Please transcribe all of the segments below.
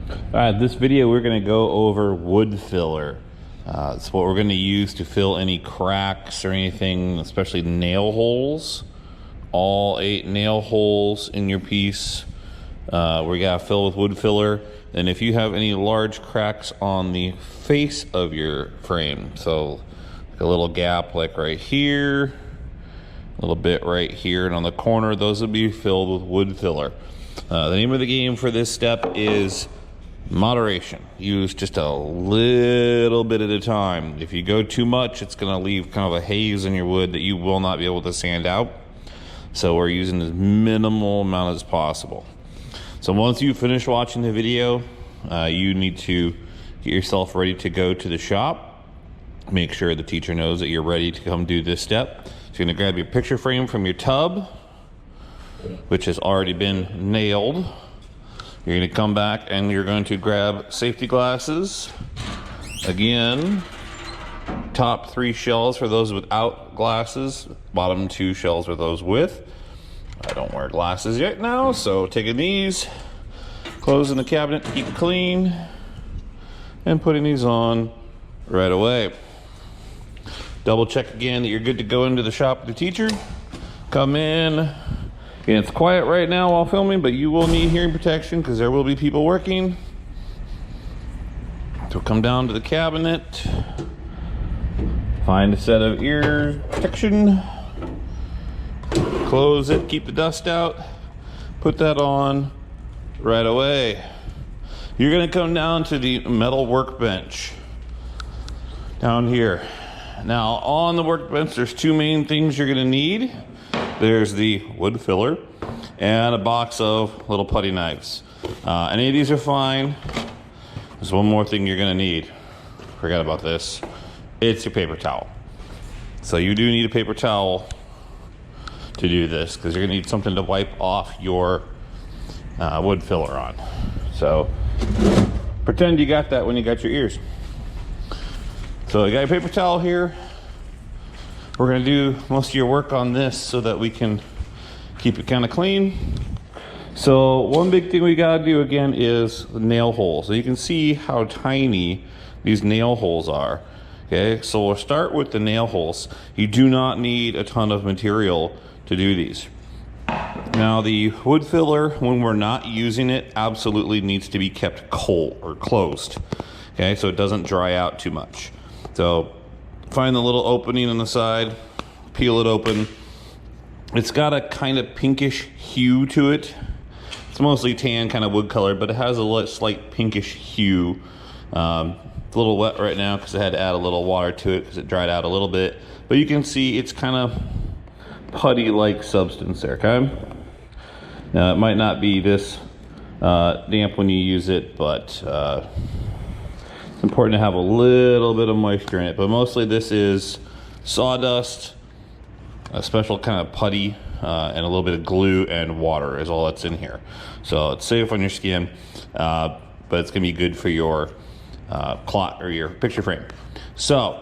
This video we're going to go over wood filler. It's what we're going to use to fill any cracks or anything, especially nail holes. All 8 nail holes in your piece we got to fill with wood filler. And if you have any large cracks on the face of your frame, so a little gap like right here, a little bit right here, and on the corner, those will be filled with wood filler. The name of the game for this step is moderation. Use just a little bit at a time. If you go too much, it's going to leave kind of a haze in your wood that you will not be able to sand out. So we're using as minimal amount as possible. So once you finish watching the video, you need to get yourself ready to go to the shop. Make sure the teacher knows that you're ready to come do this step. So you're going to grab your picture frame from your tub, which has already been nailed. You're going to come back and you're going to grab safety glasses. Again, top 3 shells for those without glasses, bottom 2 shells for those with. I don't wear glasses yet now, so taking these, closing the cabinet to keep it clean, and putting these on right away. Double check again that you're good to go into the shop with the teacher. Come in. And it's quiet right now while filming, but you will need hearing protection because there will be people working. So come down to the cabinet, find a set of ear protection, close it, keep the dust out, put that on right away. You're gonna come down to the metal workbench down here. Now on the workbench, there's 2 main things you're gonna need. There's the wood filler and a box of little putty knives. Any of these are fine. There's one more thing you're gonna need. Forgot about this. It's your paper towel. So you do need a paper towel to do this because you're gonna need something to wipe off your wood filler on. So pretend you got that when you got your ears. So you got your paper towel here. We're gonna do most of your work on this so that we can keep it kind of clean. So one big thing we gotta do again is the nail holes. So you can see how tiny these nail holes are. Okay, so we'll start with the nail holes. You do not need a ton of material to do these. Now the wood filler, when we're not using it, absolutely needs to be kept cold or closed. Okay, so it doesn't dry out too much. So find the little opening on the side, peel it open. It's got a kind of pinkish hue to it. It's mostly tan, kind of wood color, but it has a slight pinkish hue. It's a little wet right now because I had to add a little water to it because it dried out a little bit. But you can see it's kind of putty-like substance there, okay? Now it might not be this damp when you use it, but it's important to have a little bit of moisture in it. But mostly this is sawdust, a special kind of putty, and a little bit of glue and water is all that's in here. So it's safe on your skin, but it's gonna be good for your clot or your picture frame. So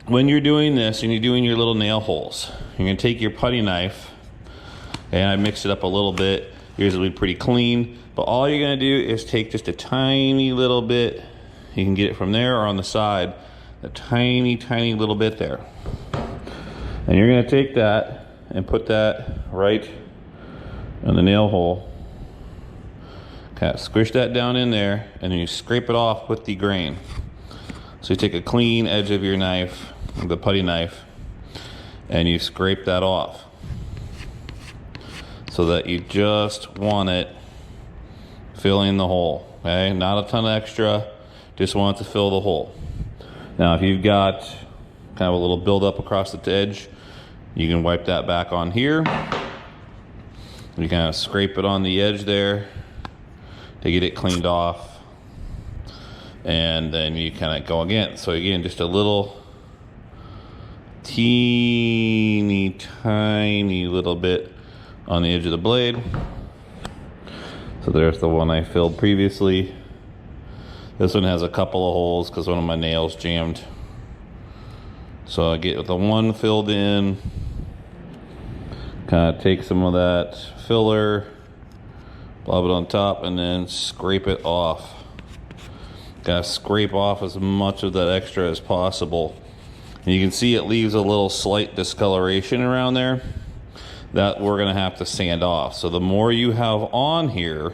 when you're doing this and you're doing your little nail holes, you're gonna take your putty knife, and I mixed it up a little bit. Yours will be pretty clean, but all you're gonna do is take just a tiny little bit. You can get it from there or on the side, a tiny, tiny little bit there. And you're gonna take that and put that right on the nail hole. Kind of squish that down in there, and then you scrape it off with the grain. So you take a clean edge of your knife, the putty knife, and you scrape that off so that you just want it filling the hole, okay? Not a ton of extra, just want it to fill the hole. Now if you've got kind of a little buildup across the edge, you can wipe that back on here. You kind of scrape it on the edge there to get it cleaned off. And then you kind of go again. So again, just a little teeny tiny little bit on the edge of the blade. So there's the one I filled previously. This one has a couple of holes because one of my nails jammed. So I get the one filled in, kind of take some of that filler, blob it on top, and then scrape it off. Gotta scrape off as much of that extra as possible. And you can see it leaves a little slight discoloration around there that we're gonna have to sand off. So the more you have on here,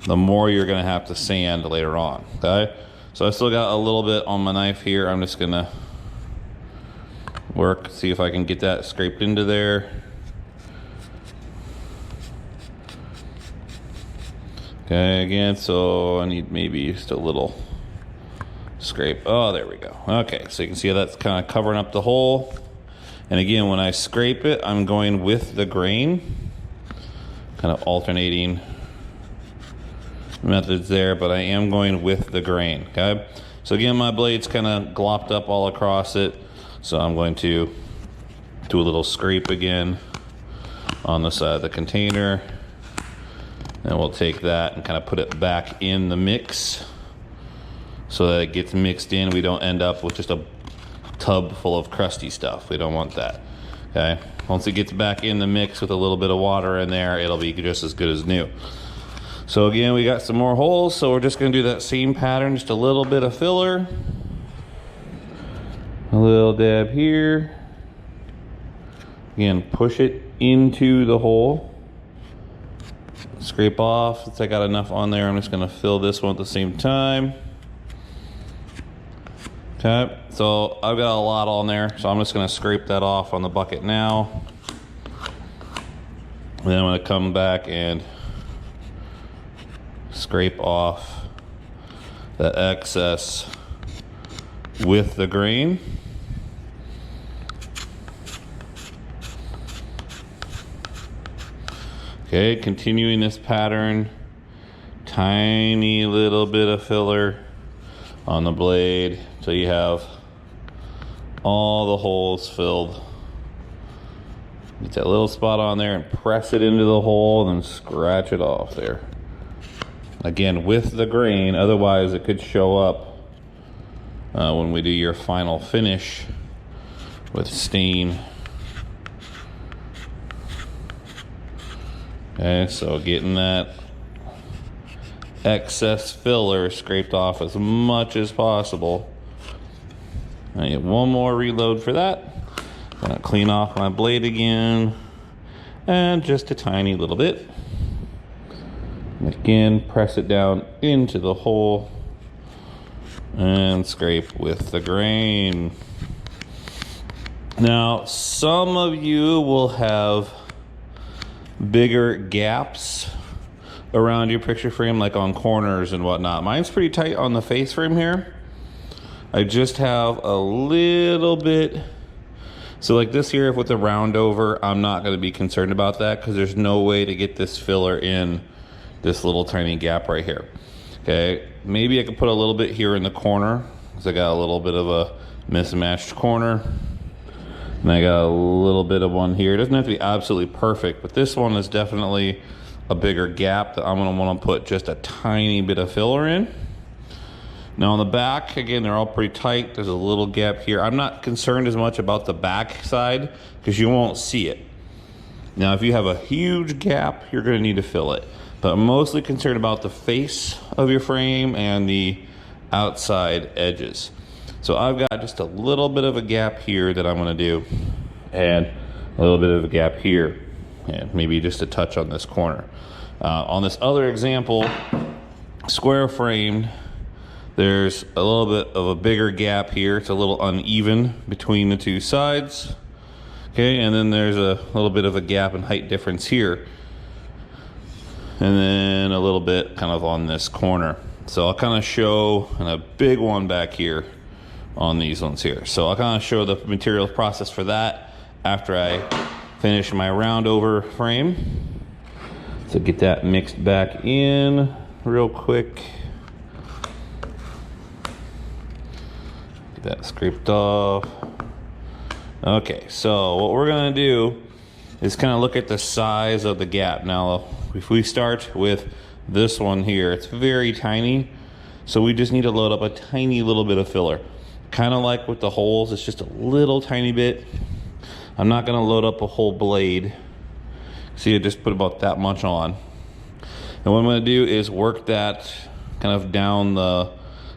the more you're gonna have to sand later on, okay? So I still got a little bit on my knife here. I'm just gonna see if I can get that scraped into there. Okay, again, so I need maybe just a little scrape. Oh, there we go. Okay, so you can see how that's kind of covering up the hole. And again, when I scrape it, I'm going with the grain, kind of alternating methods there, but I am going with the grain, okay? So again, my blade's kind of glopped up all across it, so I'm going to do a little scrape again on the side of the container, and we'll take that and kind of put it back in the mix so that it gets mixed in. We don't end up with just a tub full of crusty stuff. We don't want that, okay? Once it gets back in the mix with a little bit of water in there, it'll be just as good as new. So again, we got some more holes, so we're just gonna do that same pattern, just a little bit of filler. A little dab here. Again, push it into the hole. Scrape off, since I got enough on there, I'm just gonna fill this one at the same time. Okay, so I've got a lot on there, so I'm just gonna scrape that off on the bucket now. And then I'm gonna come back and scrape off the excess with the grain. Okay, continuing this pattern, tiny little bit of filler on the blade till you have all the holes filled. Get that little spot on there and press it into the hole and then scratch it off there. Again, with the grain, otherwise it could show up when we do your final finish with stain. Okay, so getting that excess filler scraped off as much as possible. I get one more reload for that. I'm gonna clean off my blade again, and just a tiny little bit. Again, press it down into the hole and scrape with the grain. Now, some of you will have bigger gaps around your picture frame, like on corners and whatnot. Mine's pretty tight on the face frame here. I just have a little bit. So like this here with the round over, I'm not gonna be concerned about that because there's no way to get this filler in this little tiny gap right here. Okay, maybe I could put a little bit here in the corner because I got a little bit of a mismatched corner. And I got a little bit of one here. It doesn't have to be absolutely perfect, but this one is definitely a bigger gap that I'm gonna wanna put just a tiny bit of filler in. Now on the back, again, they're all pretty tight. There's a little gap here. I'm not concerned as much about the back side because you won't see it. Now, if you have a huge gap, you're gonna need to fill it. But I'm mostly concerned about the face of your frame and the outside edges. So I've got just a little bit of a gap here that I'm gonna do, and a little bit of a gap here, and maybe just a touch on this corner. On this other example, square framed, there's a little bit of a bigger gap here. It's a little uneven between the two sides. Okay, and then there's a little bit of a gap in height difference here. And then a little bit kind of on this corner. So I'll kind of show, and a big one back here on these ones here. So I'll kind of show the materials process for that after I finish my round over frame. So get that mixed back in real quick. Get that scraped off. Okay, so what we're gonna do is kind of look at the size of the gap. Now, if we start with this one here, it's very tiny, so we just need to load up a tiny little bit of filler. Kind of like with the holes, it's just a little tiny bit. I'm not gonna load up a whole blade. See, I just put about that much on. And what I'm gonna do is work that kind of down the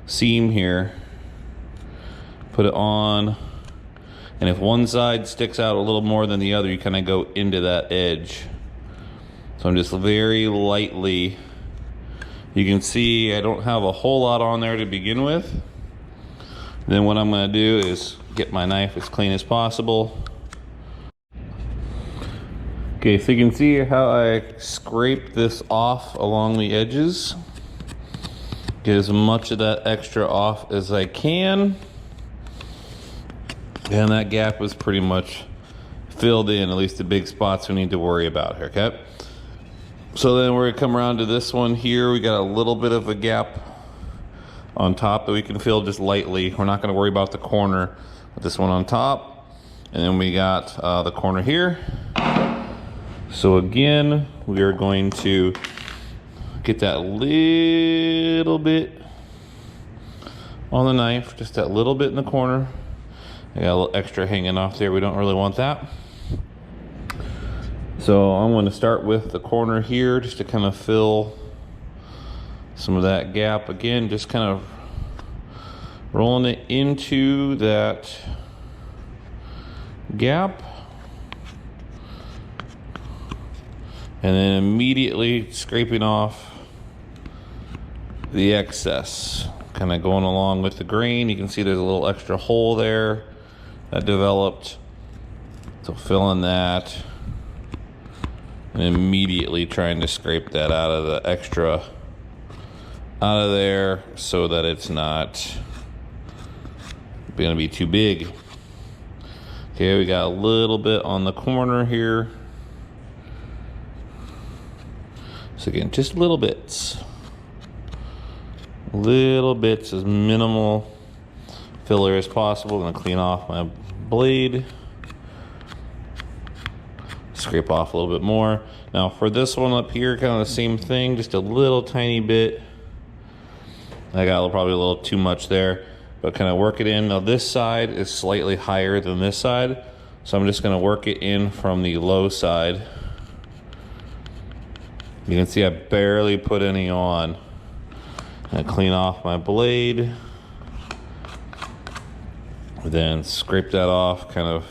seam here. Put it on, and if one side sticks out a little more than the other, you kind of go into that edge. So I'm just very lightly, you can see I don't have a whole lot on there to begin with. Then what I'm going to do is get my knife as clean as possible. Okay, so you can see how I scrape this off along the edges. Get as much of that extra off as I can. And that gap was pretty much filled in, at least the big spots we need to worry about here, okay? So then we're gonna come around to this one here. We got a little bit of a gap on top that we can fill just lightly. We're not gonna worry about the corner with this one on top. And then we got the corner here. So again, we are going to get that little bit on the knife, just that little bit in the corner. I got a little extra hanging off there. We don't really want that. So I'm going to start with the corner here just to kind of fill some of that gap. Again, just kind of rolling it into that gap. And then immediately scraping off the excess. Kind of going along with the grain. You can see there's a little extra hole there that developed. So fill in that. And immediately trying to scrape that out of the extra out of there so that it's not going to be too big. Okay, we got a little bit on the corner here. So again, just little bits. Little bits, as minimal filler as possible. I'm gonna clean off my blade. Scrape off a little bit more. Now for this one up here, kind of the same thing, just a little tiny bit. I got probably a little too much there, but kind of work it in. Now this side is slightly higher than this side, so I'm just gonna work it in from the low side. You can see I barely put any on. I clean off my blade. Then scrape that off, kind of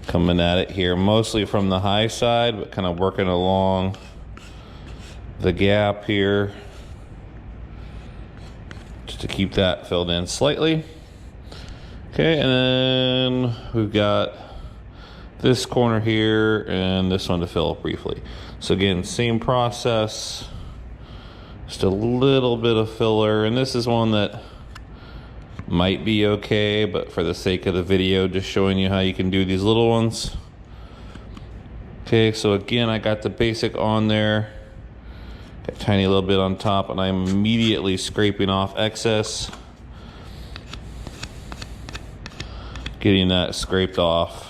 coming at it here, mostly from the high side, but kind of working along the gap here, just to keep that filled in slightly. Okay, and then we've got this corner here and this one to fill briefly. So again, same process, just a little bit of filler, and this is one that might be okay, but for the sake of the video, just showing you how you can do these little ones. Okay, so again, I got the basic on there, got a tiny little bit on top, and I'm immediately scraping off excess, getting that scraped off.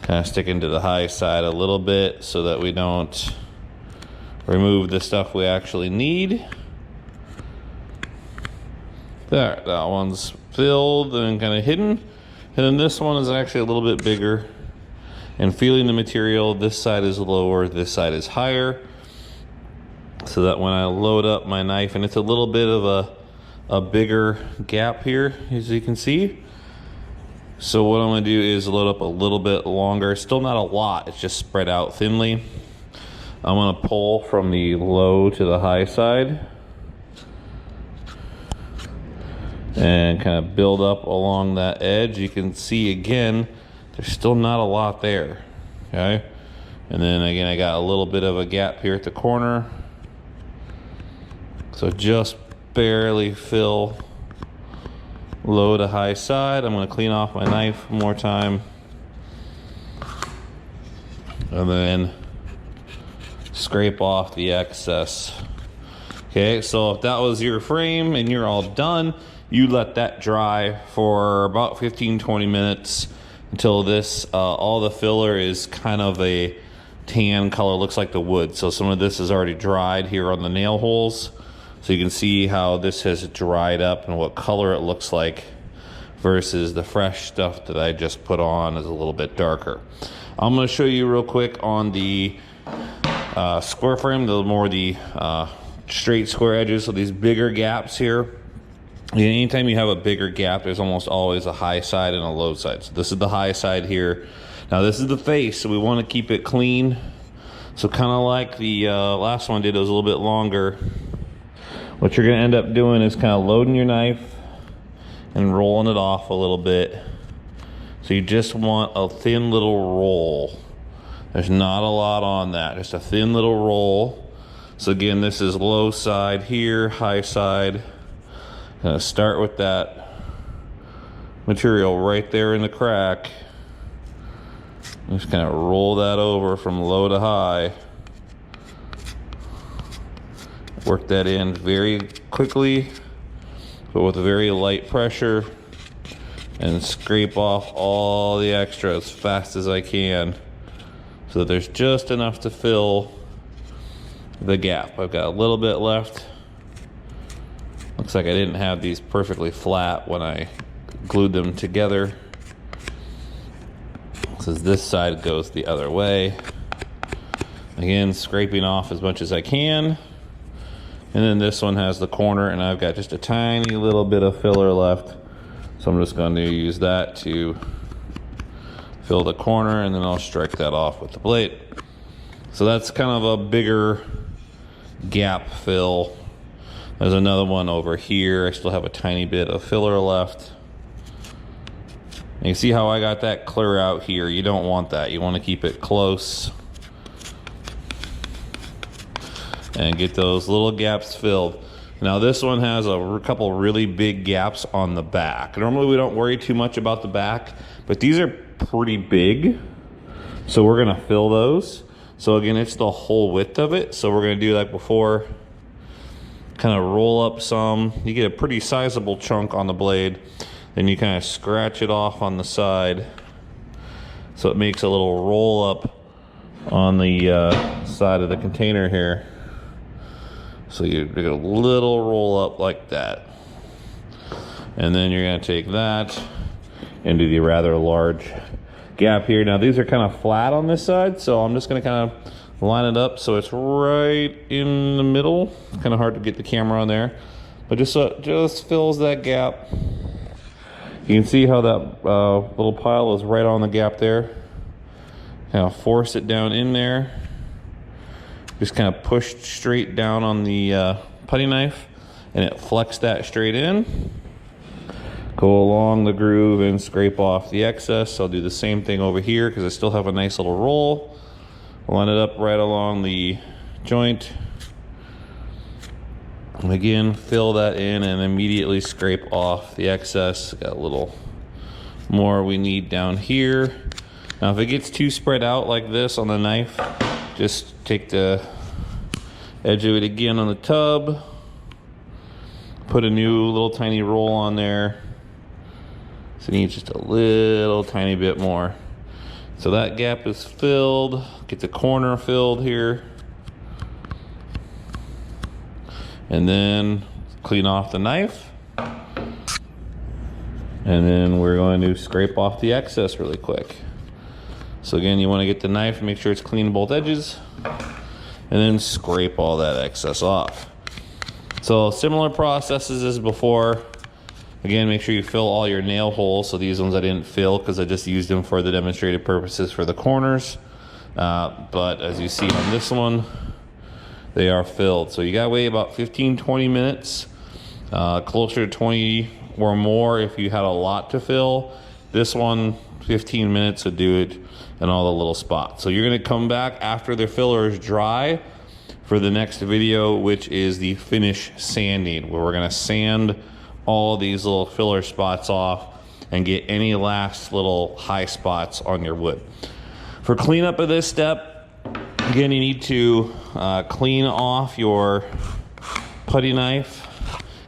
Kind of sticking to the high side a little bit so that we don't remove the stuff we actually need. There, that one's filled and kind of hidden. And then this one is actually a little bit bigger. And feeling the material, this side is lower, this side is higher. So that when I load up my knife, and it's a little bit of a bigger gap here, as you can see. So what I'm gonna do is load up a little bit longer. Still not a lot, it's just spread out thinly. I'm gonna pull from the low to the high side and kind of build up along that edge. You can see again, there's still not a lot there, okay? And then again, I got a little bit of a gap here at the corner. So just barely fill low to high side. I'm going to clean off my knife one more time. And then scrape off the excess. Okay, so if that was your frame and you're all done, you let that dry for about 15-20 minutes until this, all the filler is kind of a tan color, looks like the wood. So some of this is already dried here on the nail holes. So you can see how this has dried up and what color it looks like versus the fresh stuff that I just put on is a little bit darker. I'm going to show you real quick on the square frame, the straight square edges, so these bigger gaps here. And anytime you have a bigger gap, there's almost always a high side and a low side. So this is the high side here. Now this is the face, so we want to keep it clean. So kind of like the last one did, it was a little bit longer. What you're going to end up doing is kind of loading your knife and rolling it off a little bit. So you just want a thin little roll. There's not a lot on that, just a thin little roll. So again, this is low side here, high side. Gonna start with that material right there in the crack. Just kind of roll that over from low to high. Work that in very quickly, but with a very light pressure, and scrape off all the extra as fast as I can so that there's just enough to fill the gap. I've got a little bit left. Looks like I didn't have these perfectly flat when I glued them together, because this side goes the other way. Again, scraping off as much as I can. And then this one has the corner, and I've got just a tiny little bit of filler left. So I'm just going to use that to fill the corner, and then I'll strike that off with the blade. So that's kind of a bigger gap fill. There's another one over here. I still have a tiny bit of filler left. And you see how I got that clear out here? You don't want that. You want to keep it close and get those little gaps filled. Now this one has a couple really big gaps on the back. Normally we don't worry too much about the back, but these are pretty big, so we're gonna fill those. So again, it's the whole width of it, so we're gonna do like before, kind of roll up some. You get a pretty sizable chunk on the blade, then you kind of scratch it off on the side so it makes a little roll up on the side of the container here. So you get a little roll up like that. And then you're gonna take that and do the rather large gap here. Now these are kind of flat on this side, so I'm just gonna kind of line it up so it's right in the middle. It's kind of hard to get the camera on there, but just fills that gap. You can see how that little pile is right on the gap there. Kind of force it down in there. Just kind of push straight down on the putty knife, and it flex that straight in. Go along the groove and scrape off the excess. I'll do the same thing over here because I still have a nice little roll. Line it up right along the joint. And again, fill that in and immediately scrape off the excess. Got a little more we need down here. Now if it gets too spread out like this on the knife, just take the edge of it again on the tub, put a new little tiny roll on there. So it needs just a little tiny bit more. So that gap is filled. Get the corner filled here. And then clean off the knife. And then we're going to scrape off the excess really quick. So again, you want to get the knife, make sure it's clean both edges, and then scrape all that excess off. So similar processes as before. Again, make sure you fill all your nail holes. So these ones I didn't fill because I just used them for the demonstrative purposes for the corners. But as you see on this one, they are filled. So you gotta wait about 15-20 minutes, closer to 20 or more if you had a lot to fill. This one, 15 minutes would do it in all the little spots. So you're gonna come back after the filler is dry for the next video, which is the finish sanding, where we're gonna sand all these little filler spots off and get any last little high spots on your wood. For cleanup of this step, again, you need to clean off your putty knife,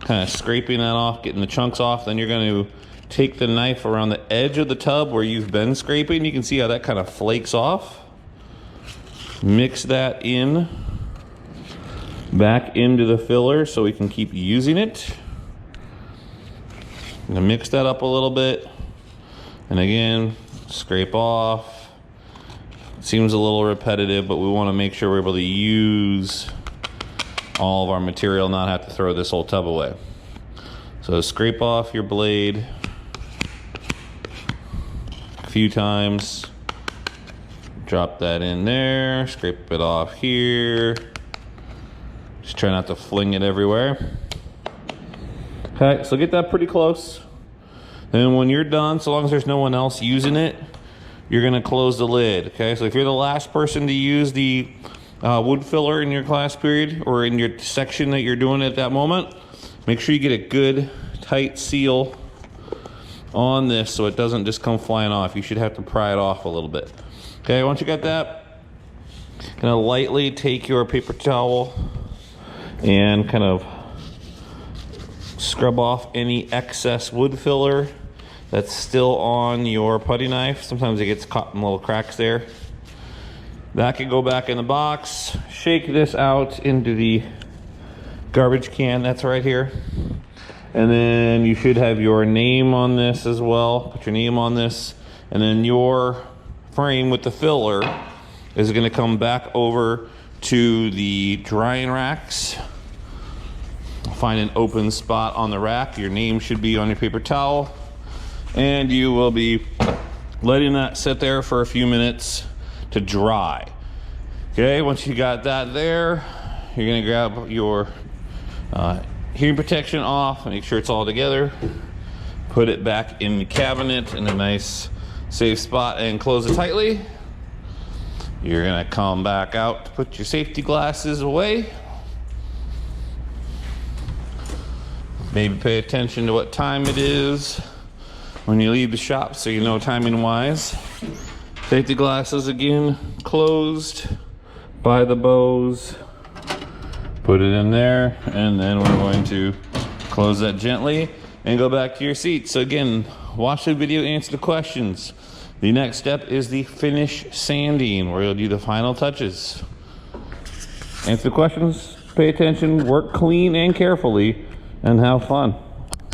kind of scraping that off, getting the chunks off. Then you're going to take the knife around the edge of the tub where you've been scraping. You can see how that kind of flakes off. Mix that in back into the filler so we can keep using it. I'm gonna mix that up a little bit, and again, scrape off. Seems a little repetitive, but we want to make sure we're able to use all of our material, not have to throw this whole tub away. So scrape off your blade a few times. Drop that in there, scrape it off here. Just try not to fling it everywhere. Okay, so get that pretty close. Then when you're done, so long as there's no one else using it, you're gonna close the lid, okay? So if you're the last person to use the wood filler in your class period or in your section that you're doing at that moment, make sure you get a good tight seal on this so it doesn't just come flying off. You should have to pry it off a little bit. Okay, once you got that, gonna lightly take your paper towel and kind of scrub off any excess wood filler that's still on your putty knife. Sometimes it gets caught in little cracks there. That can go back in the box. Shake this out into the garbage can that's right here. And then you should have your name on this as well. Put your name on this. And then your frame with the filler is going to come back over to the drying racks. Find an open spot on the rack. Your name should be on your paper towel. And you will be letting that sit there for a few minutes to dry. Okay, once you got that there, you're going to grab your hearing protection off, make sure it's all together. Put it back in the cabinet in a nice safe spot and close it tightly. You're gonna come back out to put your safety glasses away. Maybe pay attention to what time it is when you leave the shop so you know timing wise. Safety glasses again closed by the bows. Put it in there, and then we're going to close that gently and go back to your seat. So again, watch the video, answer the questions. The next step is the finish sanding, where you'll do the final touches. Answer the questions, pay attention, work clean and carefully, and have fun.